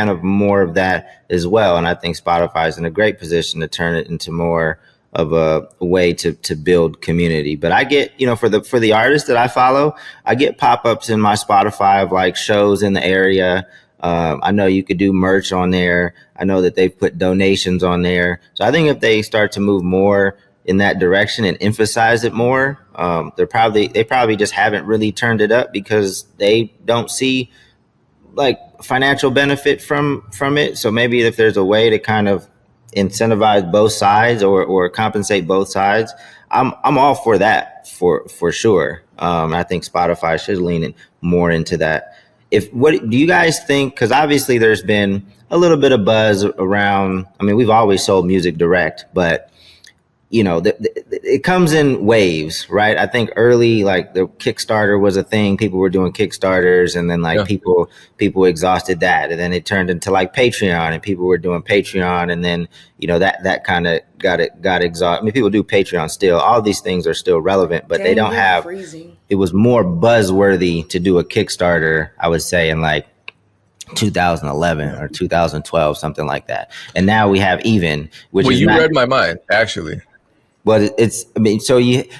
of more of that as well, and I think Spotify is in a great position to turn it into more of a way to build community. But I get, for the artists that I follow, I get pop-ups in my Spotify of like shows in the area. I know you could do merch on there. I know that they've put donations on there. So I think if they start to move more in that direction and emphasize it more, they probably just haven't really turned it up because they don't see like financial benefit from it. So maybe if there's a way to kind of incentivize both sides or compensate both sides, I'm all for that for sure. I think Spotify should lean more into that. What do you guys think? Because obviously there's been a little bit of buzz around. I mean, we've always sold music direct, but it comes in waves, right? I think early, like the Kickstarter was a thing. People were doing Kickstarters, and then people exhausted that, and then it turned into like Patreon, and people were doing Patreon, and then that kind of got exhausted. I mean, people do Patreon still. All these things are still relevant, but they don't have.
Freezing.
It was more buzzworthy to do a Kickstarter, I would say, in like 2011 or 2012, something like that. And now we have Even, which is
read my mind, actually.
But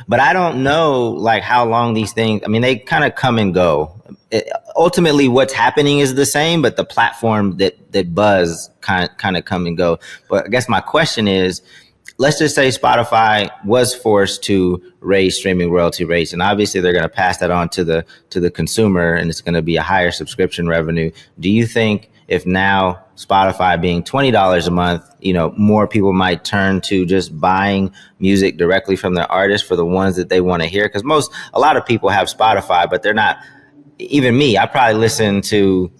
but I don't know like how long these things, I mean, they kind of come and go. Ultimately what's happening is the same, but the platform that buzz kind of come and go. But I guess my question is, let's just say Spotify was forced to raise streaming royalty rates, and obviously they're going to pass that on to the consumer, and it's going to be a higher subscription revenue. Do you think if now Spotify being $20 a month, more people might turn to just buying music directly from their artists for the ones that they want to hear? Because a lot of people have Spotify, but they're not. Even me, I probably listen to.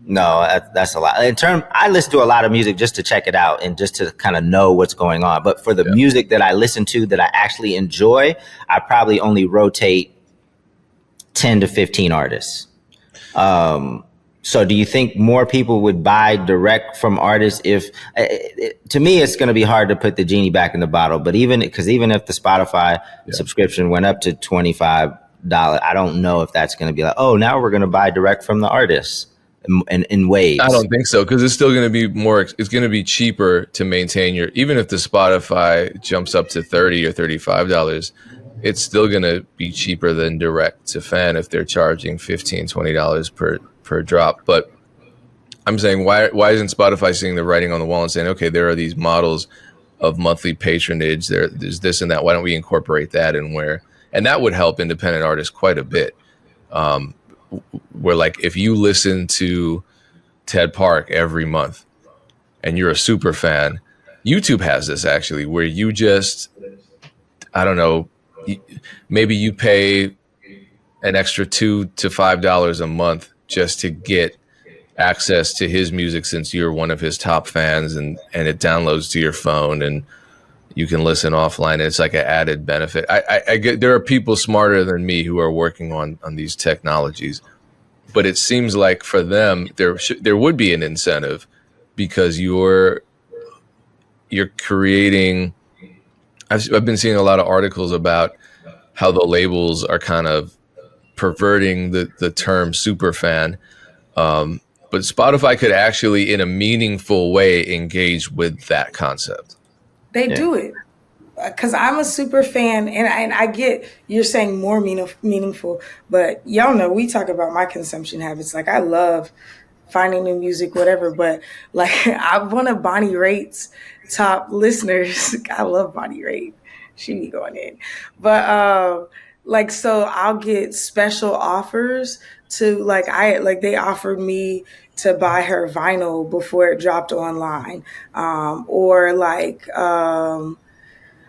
No, that's a lot. I listen to a lot of music just to check it out and just to kind of know what's going on. But for the music that I listen to that I actually enjoy, I probably only rotate 10 to 15 artists. So do you think more people would buy direct from artists if, to me, it's going to be hard to put the genie back in the bottle. But even if the Spotify subscription went up to $25, I don't know if that's going to be like, oh, now we're going to buy direct from the artists. In waves.
I don't think so, because it's still going to be it's going to be cheaper to maintain even if the Spotify jumps up to $30 or $35, it's still going to be cheaper than direct to fan if they're charging $15, $20 per drop. But I'm saying, why isn't Spotify seeing the writing on the wall and saying, okay, there are these models of monthly patronage, there's this and that, why don't we incorporate that in where, and that would help independent artists quite a bit. Where like if you listen to Ted Park every month and you're a super fan, YouTube has this actually where you just, I don't know, maybe you pay an extra $2 to $5 a month just to get access to his music since you're one of his top fans, and it downloads to your phone and you can listen offline. It's like an added benefit. I get there are people smarter than me who are working on these technologies, but it seems like for them there would be an incentive because you're creating. I've been seeing a lot of articles about how the labels are kind of perverting the term super fan, but Spotify could actually, in a meaningful way, engage with that concept.
They do it because I'm a super fan, and I get you're saying more meaningful, but y'all know we talk about my consumption habits. Like I love finding new music, whatever, but like I'm one of Bonnie Raitt's top listeners. I love Bonnie Raitt. She be going in, but so I'll get special offers to they offered me to buy her vinyl before it dropped online.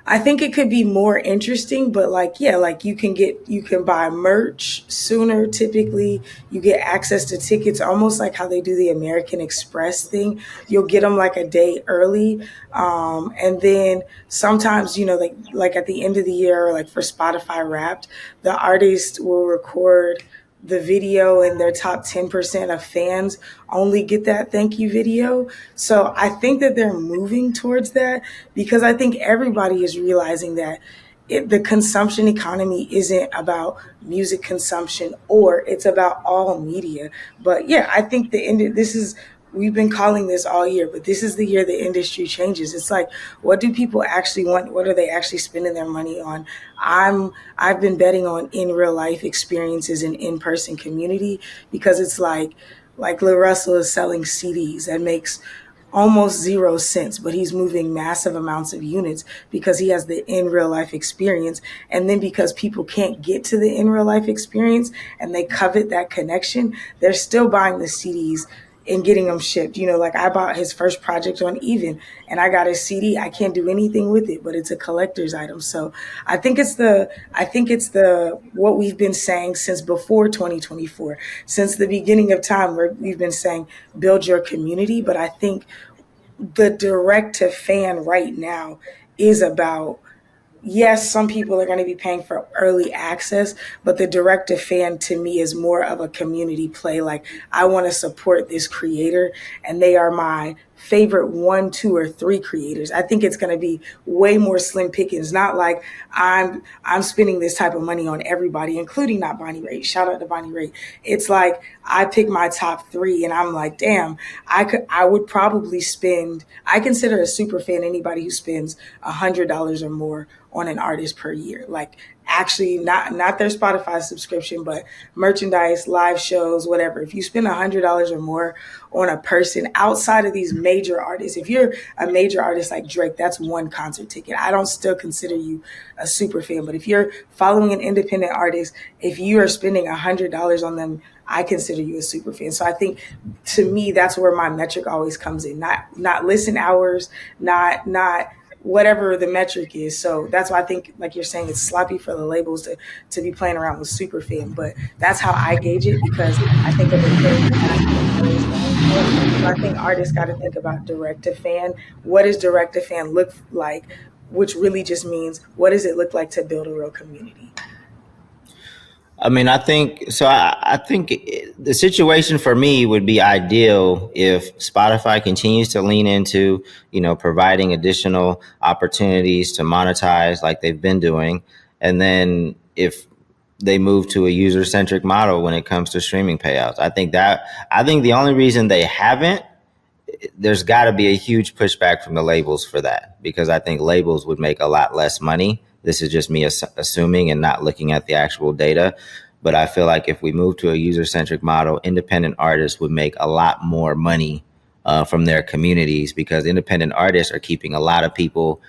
I think it could be more interesting, but you can buy merch sooner. Typically you get access to tickets, almost like how they do the American Express thing. You'll get them like a day early. And then sometimes, like at the end of the year, like for Spotify Wrapped, the artist will record the video and their top 10% of fans only get that thank you video. So I think that they're moving towards that because I think everybody is realizing that the consumption economy isn't about music consumption, or it's about all media. But yeah, I think we've been calling this all year, but this is the year the industry changes. It's like, what do people actually want? What are they actually spending their money on? I've been betting on in real life experiences and in-person community, because it's like Lil Russell is selling CDs that makes almost 0 cents, but he's moving massive amounts of units because he has the in real life experience. And then because people can't get to the in real life experience and they covet that connection, they're still buying the CDs and getting them shipped. I bought his first project on Even and I got a CD. I can't do anything with it, but it's a collector's item. So I think it's what we've been saying since before 2024, since the beginning of time, where we've been saying, build your community. But I think the direct to fan right now is about, yes, some people are going to be paying for early access, but the direct to fan to me is more of a community play. Like, I want to support this creator and they are my favorite 1, 2, or 3 creators. I think it's going to be way more slim pickings. Not like I'm spending this type of money on everybody, including not Bonnie Raitt. Shout out to Bonnie Raitt. It's like I pick my top 3 and I'm like, damn, I would probably I consider a super fan anybody who spends $100 or more on an artist per year. Like, actually not their Spotify subscription, but merchandise, live shows, whatever. If you spend $100 or more on a person outside of these major artists, if you're a major artist like Drake, that's one concert ticket. I don't still consider you a super fan, but if you're following an independent artist, if you are spending $100 on them, I consider you a super fan. So I think, to me, that's where my metric always comes in. Not listen hours, not whatever the metric is. So that's why I think, like you're saying, it's sloppy for the labels to be playing around with super fan. But that's how I gauge it, because I think of it putting capacity in players going for it. So I think artists got to think about direct to fan. What does direct to fan look like? Which really just means, what does it look like to build a real community?
I mean, I think so. I think the situation for me would be ideal if Spotify continues to lean into, providing additional opportunities to monetize like they've been doing. And then if they move to a user-centric model when it comes to streaming payouts. I think the only reason they haven't, there's got to be a huge pushback from the labels for that, because I think labels would make a lot less money. This is just me assuming and not looking at the actual data. But I feel like if we move to a user-centric model, independent artists would make a lot more money from their communities, because independent artists are keeping a lot of people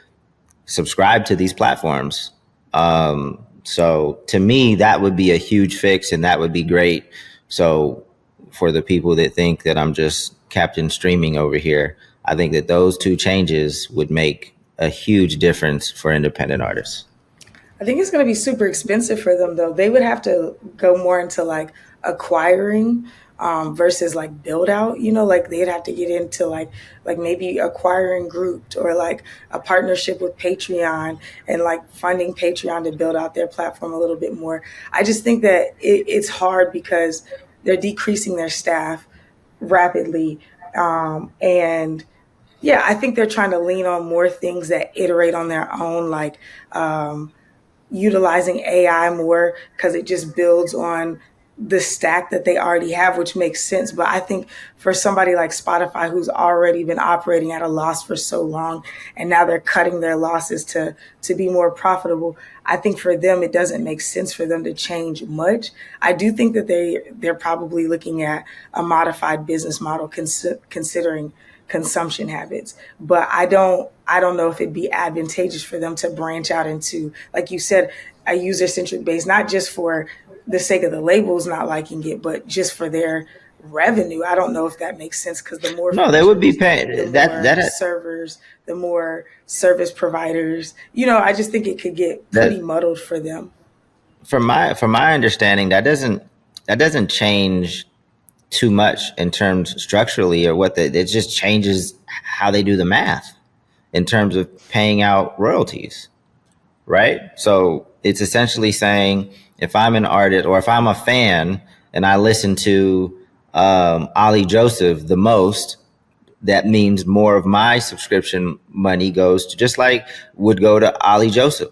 subscribed to these platforms. So to me, that would be a huge fix, and that would be great. So for the people that think that I'm just Captain Streaming over here, I think that those two changes would make a huge difference for independent artists.
I think it's going to be super expensive for them, though. They would have to go more into like acquiring versus like build out, like they'd have to get into like maybe acquiring Grouped, or like a partnership with Patreon, and like funding Patreon to build out their platform a little bit more. I just think that it's hard because they're decreasing their staff rapidly. And yeah, I think they're trying to lean on more things that iterate on their own, like utilizing AI more, because it just builds on the stack that they already have, which makes sense. But I think for somebody like Spotify, who's already been operating at a loss for so long, and now they're cutting their losses to be more profitable, I think for them, it doesn't make sense for them to change much. I do think that they're probably looking at a modified business model, considering consumption habits. But I don't know if it'd be advantageous for them to branch out into, like you said, a user-centric base, not just for the sake of the labels not liking it, but just for their revenue. I don't know if that makes sense, because the more
they would be paying
that servers, the more service providers. I just think it could get pretty muddled for them.
From my understanding, that doesn't change too much in terms structurally, or it just changes how they do the math in terms of paying out royalties, right? So it's essentially saying, if I'm an artist or if I'm a fan and I listen to Ollie Joseph the most, that means more of my subscription money goes to, would go to Ollie Joseph,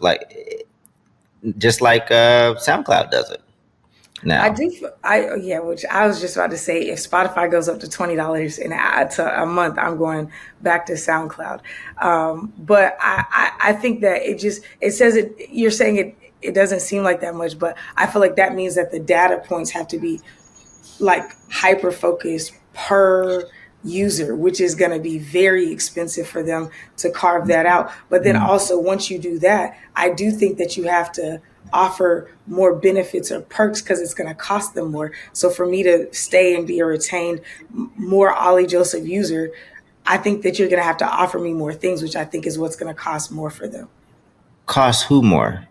just like SoundCloud does it now. Which
I was just about to say, if Spotify goes up to $20 a month, I'm going back to SoundCloud. But I think that it says it. You're saying it doesn't seem like that much, but I feel like that means that the data points have to be like hyper focused per user, which is going to be very expensive for them to carve that out. But then also, once you do that, I do think that you have to offer more benefits or perks, because it's going to cost them more. So for me to stay and be a retained more Ollie Joseph user, I think that you're going to have to offer me more things, which I think is what's going to cost more for them.
Cost who more?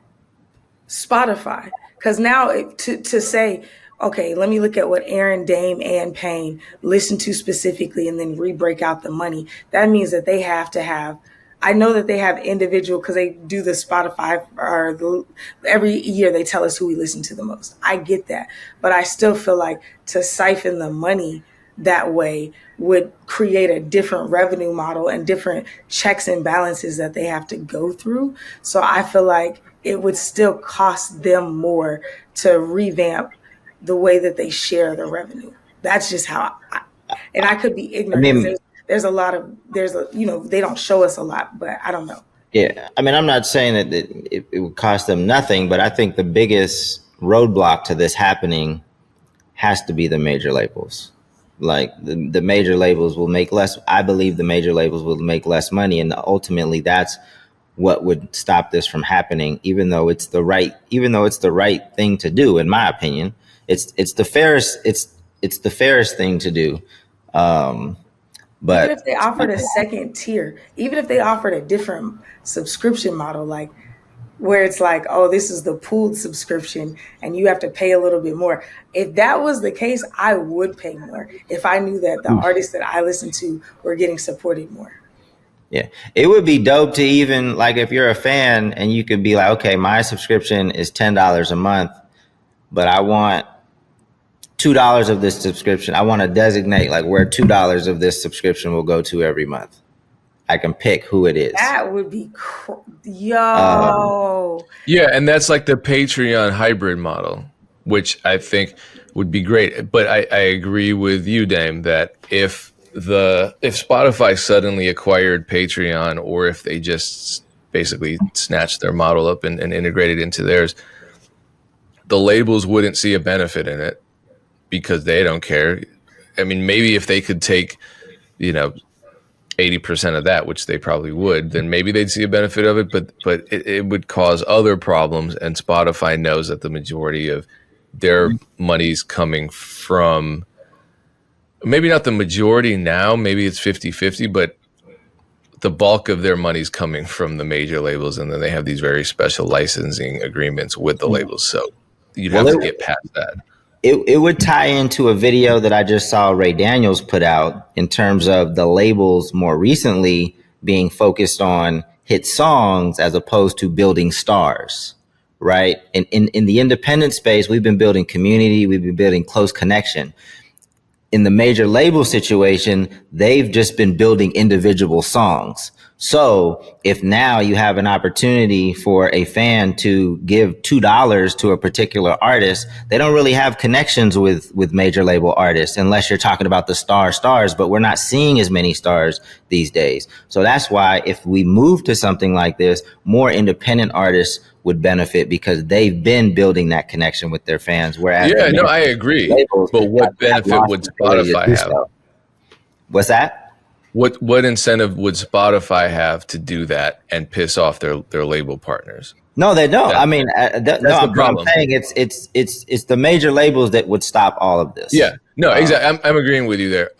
Spotify. Because now to say, okay, let me look at what Erinn, Dame, and Payne listen to specifically, and then re-break out the money. That means that they have to have, I know that they have individual, because they do the Spotify, or every year they tell us who we listen to the most. I get that. But I still feel like to siphon the money that way would create a different revenue model and different checks and balances that they have to go through. So I feel like it would still cost them more to revamp the way that they share the revenue. That's just how and I could be ignorant. They don't show us a lot, but I don't know.
Yeah, I mean, I'm not saying that it would cost them nothing, but I think the biggest roadblock to this happening has to be the major labels. Like the major labels will make less. I believe the major labels will make less money, and ultimately, that's what would stop this from happening. Even though it's the right thing to do, in my opinion, it's the fairest. It's the fairest thing to do.
Even
But
if they offered a second tier, even if they offered a different subscription model, like where it's like, oh, this is the pooled subscription and you have to pay a little bit more. If that was the case, I would pay more if I knew that the artists that I listen to were getting supported more.
yeah, it would be dope to even like if you're a fan and you could be like, okay, my subscription is $10 a month, but I want $2 of this subscription. I want to designate like where $2 of this subscription will go to every month. I can pick who it is.
That would be yo.
Yeah, and that's like the Patreon hybrid model, which I think would be great. But I agree with you, Dame, that if Spotify suddenly acquired Patreon, or if they just basically snatched their model up and integrated into theirs, the labels wouldn't see a benefit in it because they don't care. I mean, maybe if they could take, 80% of that, which they probably would, then maybe they'd see a benefit of it, but it would cause other problems. And Spotify knows that the majority of their money's coming from, maybe not the majority now, maybe it's 50-50, but the bulk of their money's coming from the major labels. And then they have these very special licensing agreements with the labels. So you'd have to get past that.
It would tie into a video that I just saw Ray Daniels put out in terms of the labels more recently being focused on hit songs as opposed to building stars, right? And in the independent space, we've been building community, we've been building close connection. In the major label situation, they've just been building individual songs. So if now you have an opportunity for a fan to give $2 to a particular artist, they don't really have connections with major label artists unless you're talking about the stars, but we're not seeing as many stars these days. So that's why if we move to something like this, more independent artists would benefit because they've been building that connection with their fans. Whereas
I agree. But what benefit would Spotify have?
So. What's that?
What incentive would Spotify have to do that and piss off their label partners?
No, they don't. I mean,
that's the problem.
I'm saying it's the major labels that would stop all of this.
Yeah, no, exactly. I'm agreeing with you there.